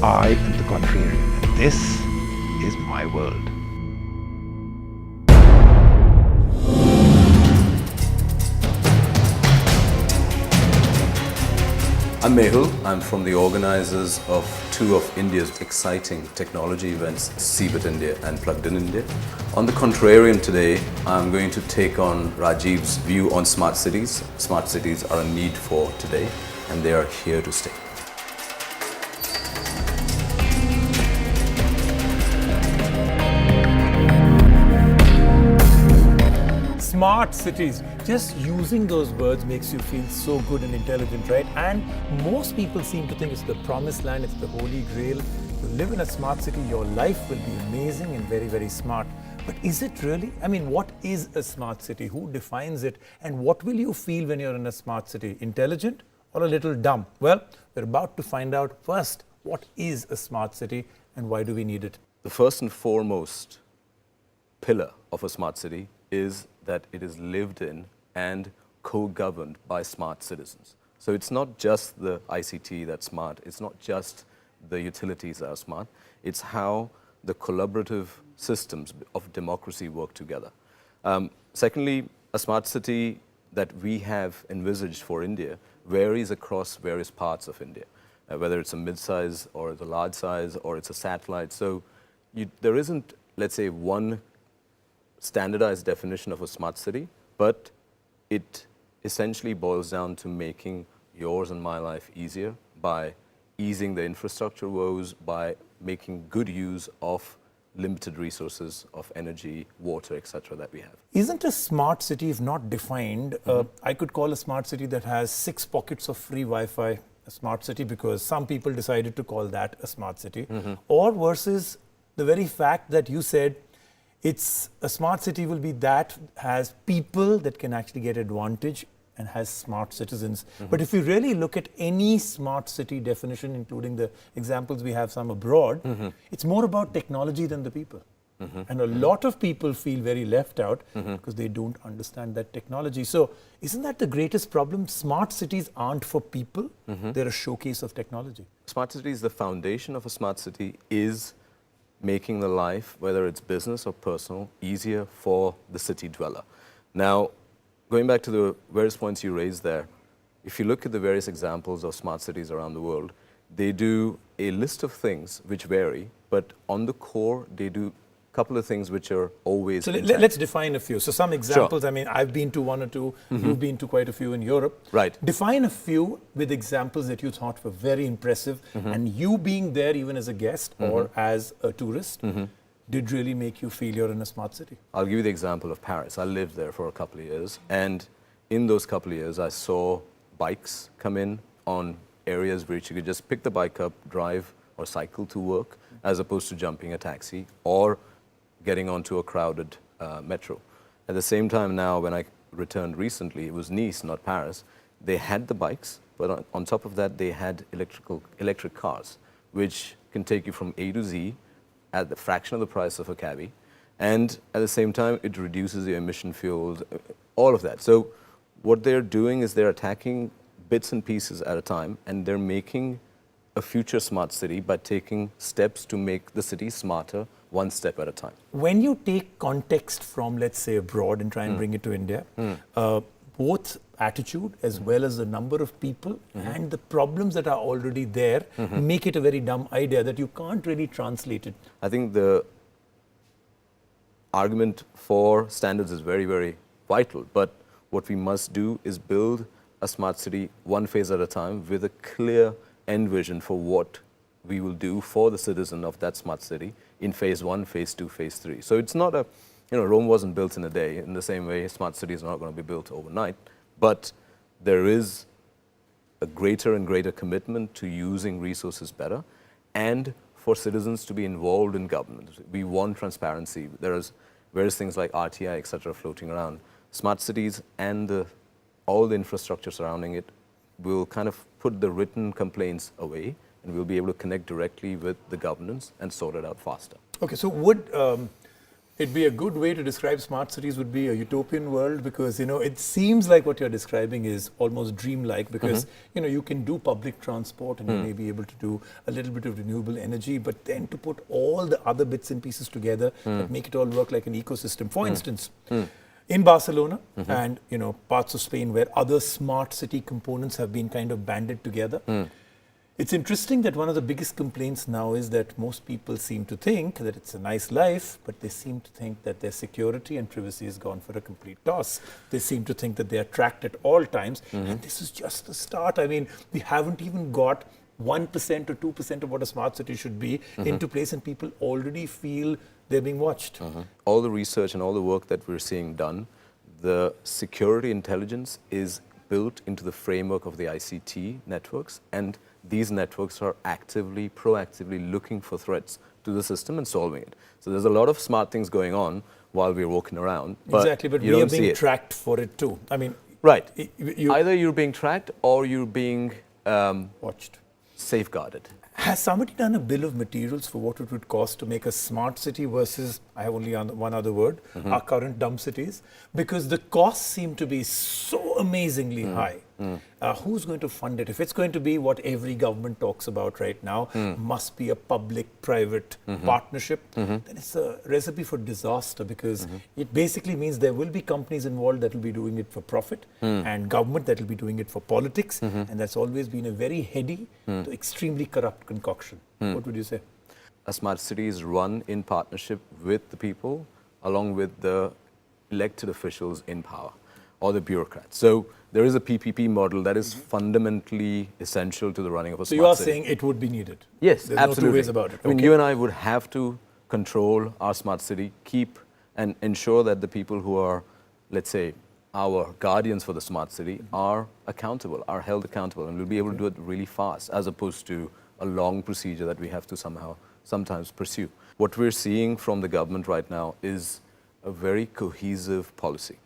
I am the contrarian. And this is my world. I'm Mehul. I'm from the organizers of two of India's exciting technology events, CeBIT India and Plugged in India. On the contrarian today, I'm going to take on Rajiv's view on smart cities. Smart cities are a need for today, and they are here to stay. Smart cities. Just using those words makes you feel so good and intelligent, right? And most people seem to think it's the promised land, it's the holy grail. You live in a smart city, your life will be amazing and very, very smart. But is it really? I mean, what is a smart city? Who defines it? And what will you feel when you're in a smart city? Intelligent or a little dumb? Well, we're about to find out first, what is a smart city and why do we need it? The first and foremost pillar of a smart city is that it is lived in and co-governed by smart citizens. So it's not just the ICT that's smart, it's not just the utilities that are smart, it's how the collaborative systems of democracy work together. Secondly, a smart city that we have envisaged for India varies across various parts of India, whether it's a mid-size or it's a large size or it's a satellite. So there isn't, let's say, one standardized definition of a smart city, but it essentially boils down to making yours and my life easier by easing the infrastructure woes, by making good use of limited resources of energy, water, etc. that we have. Isn't a smart city, if not defined, I could call a smart city that has 6 pockets of free Wi-Fi a smart city because some people decided to call that a smart city, or versus the very fact that you said it's a smart city will be that has people that can actually get advantage and has smart citizens. But if you really look at any smart city definition, including the examples we have some abroad, it's more about technology than the people. And a lot of people feel very left out because they don't understand that technology. So isn't that the greatest problem? Smart cities aren't for people, they're a showcase of technology. Smart cities, the foundation of a smart city is making the life, whether it's business or personal, easier for the city dweller. Now, going back to the various points you raised there, if you look at the various examples of smart cities around the world, they do a list of things which vary, but on the core, they do a couple of things which are always intact. Let's define a few. So some examples, Sure. I mean, I've been to one or two, you've been to quite a few in Europe. Right. Define a few with examples that you thought were very impressive, and you being there even as a guest or as a tourist, did really make you feel you're in a smart city. I'll give you the example of Paris. I lived there for a couple of years, and in those couple of years, I saw bikes come in on areas where you could just pick the bike up, drive or cycle to work, as opposed to jumping a taxi or getting onto a crowded metro. At the same time now, when I returned recently, it was Nice, not Paris, they had the bikes, but on top of that, they had electric cars, which can take you from A to Z at the fraction of the price of a cabbie. And at the same time, it reduces the emission fuels, all of that. So what they're doing is they're attacking bits and pieces at a time, and they're making a future smart city by taking steps to make the city smarter, one step at a time. When you take context from, let's say, abroad and try and bring it to India, both attitude as well as the number of people and the problems that are already there make it a very dumb idea that you can't really translate it. I think the argument for standards is very, very vital, but what we must do is build a smart city one phase at a time with a clear end vision for what we will do for the citizen of that smart city in phase 1, phase 2, phase 3. So it's not a, Rome wasn't built in a day. In the same way, smart cities are not going to be built overnight, but there is a greater and greater commitment to using resources better and for citizens to be involved in government. We want transparency. There is various things like RTI, et cetera, floating around. Smart cities and all the infrastructure surrounding it will kind of put the written complaints away, and we'll be able to connect directly with the governance and sort it out faster. Okay, so would It'd be a good way to describe smart cities would be a utopian world, because, you know, it seems like what you're describing is almost dreamlike, because, you know, you can do public transport and you may be able to do a little bit of renewable energy, but then to put all the other bits and pieces together that make it all work like an ecosystem. For instance, in Barcelona and, you know, parts of Spain where other smart city components have been kind of banded together, it's interesting that one of the biggest complaints now is that most people seem to think that it's a nice life, but they seem to think that their security and privacy is gone for a complete toss. They seem to think that they are tracked at all times. And this is just the start. I mean, we haven't even got 1% or 2% of what a smart city should be into place, and people already feel they're being watched. All the research and all the work that we're seeing done, the security intelligence is built into the framework of the ICT networks, and these networks are actively, proactively looking for threats to the system and solving it. So there's a lot of smart things going on while we're walking around. Exactly, but we are being tracked for it too. I mean, right. Either you're being tracked or you're being watched, safeguarded. Has somebody done a bill of materials for what it would cost to make a smart city versus, I have only one other word, our current dumb cities? Because the costs seem to be so amazingly high. Who's going to fund it? If it's going to be what every government talks about right now, must be a public-private partnership, then it's a recipe for disaster, because it basically means there will be companies involved that will be doing it for profit and government that will be doing it for politics, and that's always been a very heady to extremely corrupt concoction. What would you say? A smart city is run in partnership with the people, along with the elected officials in power, or the bureaucrats. So there is a PPP model that is fundamentally essential to the running of a smart city. So you are saying it would be needed? Yes, There's absolutely. No two ways about it. I mean, you and I would have to control our smart city, keep and ensure that the people who are, let's say, our guardians for the smart city are accountable, are held accountable, and we'll be able to do it really fast, as opposed to a long procedure that we have to sometimes pursue. What we're seeing from the government right now is a very cohesive policy.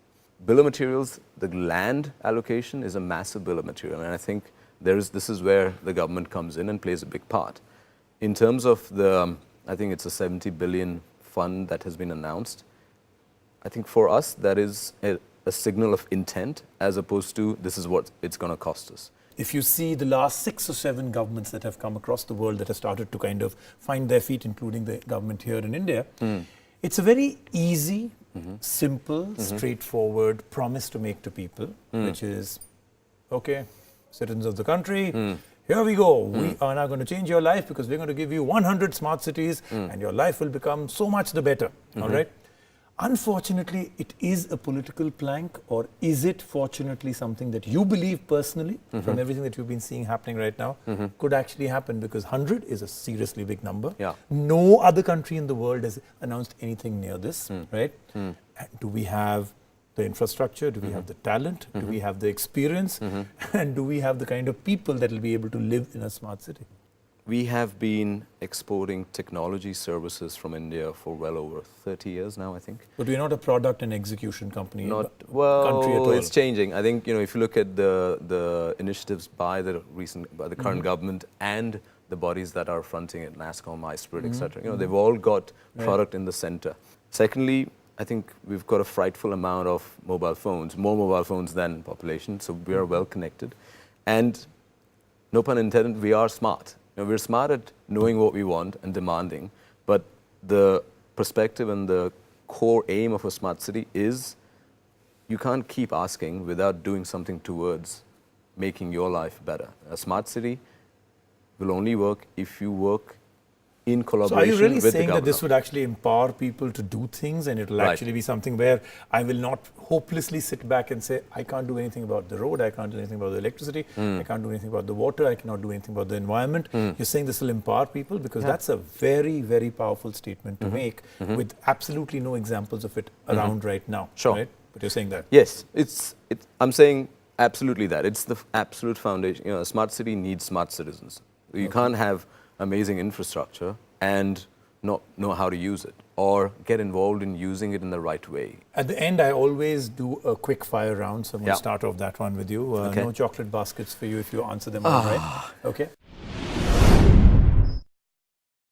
Bill of materials, the land allocation is a massive bill of material, and I think this is where the government comes in and plays a big part. In terms of I think it's a 70 billion fund that has been announced. I think for us that is a signal of intent, as opposed to this is what it's going to cost us. If you see the last 6 or 7 governments that have come across the world that have started to kind of find their feet, including the government here in India, it's a very easy, simple, straightforward promise to make to people, which is, okay, citizens of the country, here we go. We are now going to change your life because we're going to give you 100 smart cities and your life will become so much the better. All right? Unfortunately, it is a political plank, or is it fortunately something that you believe personally, from everything that you've been seeing happening right now, could actually happen? Because 100 is a seriously big number. Yeah. No other country in the world has announced anything near this, right? And do we have the infrastructure? Do we have the talent? Do we have the experience? And do we have the kind of people that will be able to live in a smart city? We have been exporting technology services from India for well over 30 years now, I think. But we're not a product and execution company. Country at all. It's changing. I think, if you look at the initiatives by the current government and the bodies that are fronting it, NASCOM, iSpirit, etc., they've all got product in the center. Secondly, I think we've got a frightful amount of mobile phones, more mobile phones than population, so we are well connected. And no pun intended, we are smart. We're smart at knowing what we want and demanding, but the perspective and the core aim of a smart city is you can't keep asking without doing something towards making your life better. A smart city will only work if you work in collaboration with the government. So are you really saying that this would actually empower people to do things, and it will actually be something where I will not hopelessly sit back and say, I can't do anything about the road, I can't do anything about the electricity, I can't do anything about the water, I cannot do anything about the environment. You're saying this will empower people? Because that's a very, very powerful statement to make, with absolutely no examples of it around right now. Sure. Right? But you're saying that? Yes. I'm saying absolutely that. It's the absolute foundation. A smart city needs smart citizens. You can't have amazing infrastructure and not know how to use it or get involved in using it in the right way. At the end, I always do a quick fire round, so I'm going to start off that one with you. Okay. No chocolate baskets for you if you answer them all right. Okay.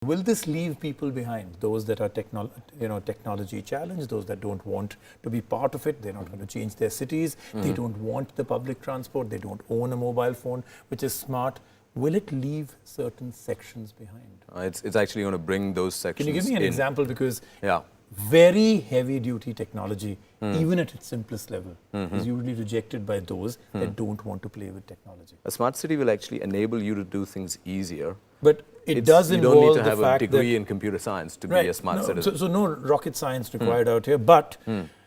Will this leave people behind? Those that are technology challenged, those that don't want to be part of it, they're not going to change their cities, they don't want the public transport, they don't own a mobile phone which is smart. Will it leave certain sections behind? It's actually going to bring those sections. Can you give me an in. example? Because Yeah. very heavy duty technology, even at its simplest level, is usually rejected by those that don't want to play with technology. A smart city will actually enable you to do things easier. But it does You involve don't need to the have a fact degree that, in computer science to right, be a smart citizen. So no rocket science required out here. But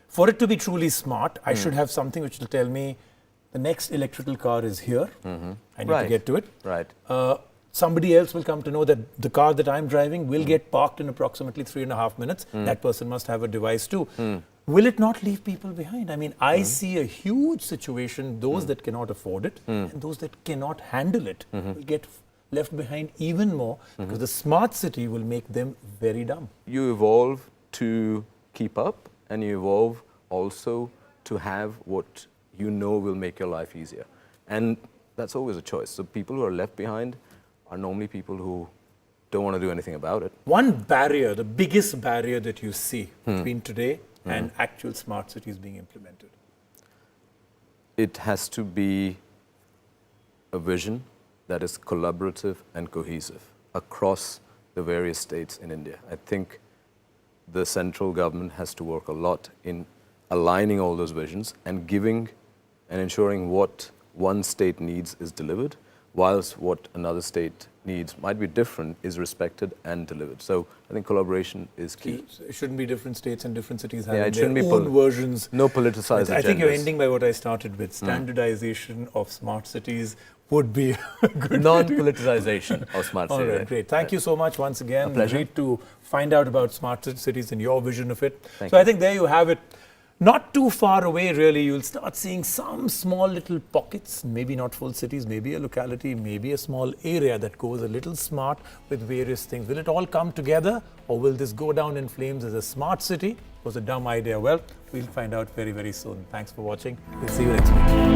for it to be truly smart, I should have something which will tell me the next electrical car is here. I need to get to it. Right. Somebody else will come to know that the car that I'm driving will get parked in approximately 3.5 minutes. That person must have a device too. Will it not leave people behind? I mean, I see a huge situation, those that cannot afford it and those that cannot handle it will get left behind even more because the smart city will make them very dumb. You evolve to keep up, and you evolve also to have what you know will make your life easier. And that's always a choice. So people who are left behind are normally people who don't want to do anything about it. One barrier, the biggest barrier that you see between today and actual smart cities being implemented? It has to be a vision that is collaborative and cohesive across the various states in India. I think the central government has to work a lot in aligning all those visions and giving and ensuring what one state needs is delivered, whilst what another state needs might be different is respected and delivered. So I think collaboration is key. It shouldn't be different states and different cities having it their shouldn't be own versions. No politicized agendas. I think you're ending by what I started with. Standardization of smart cities would be a good Non-politicization of smart All cities. right, great. Thank you so much once again. A pleasure. Great to find out about smart cities and your vision of it. Thank I you. think there you have it. Not too far away, really, you'll start seeing some small little pockets, maybe not full cities, maybe a locality, maybe a small area that goes a little smart with various things. Will it all come together, or will this go down in flames as a smart city? Was a dumb idea? Well, we'll find out very, very soon. Thanks for watching. We'll see you next week.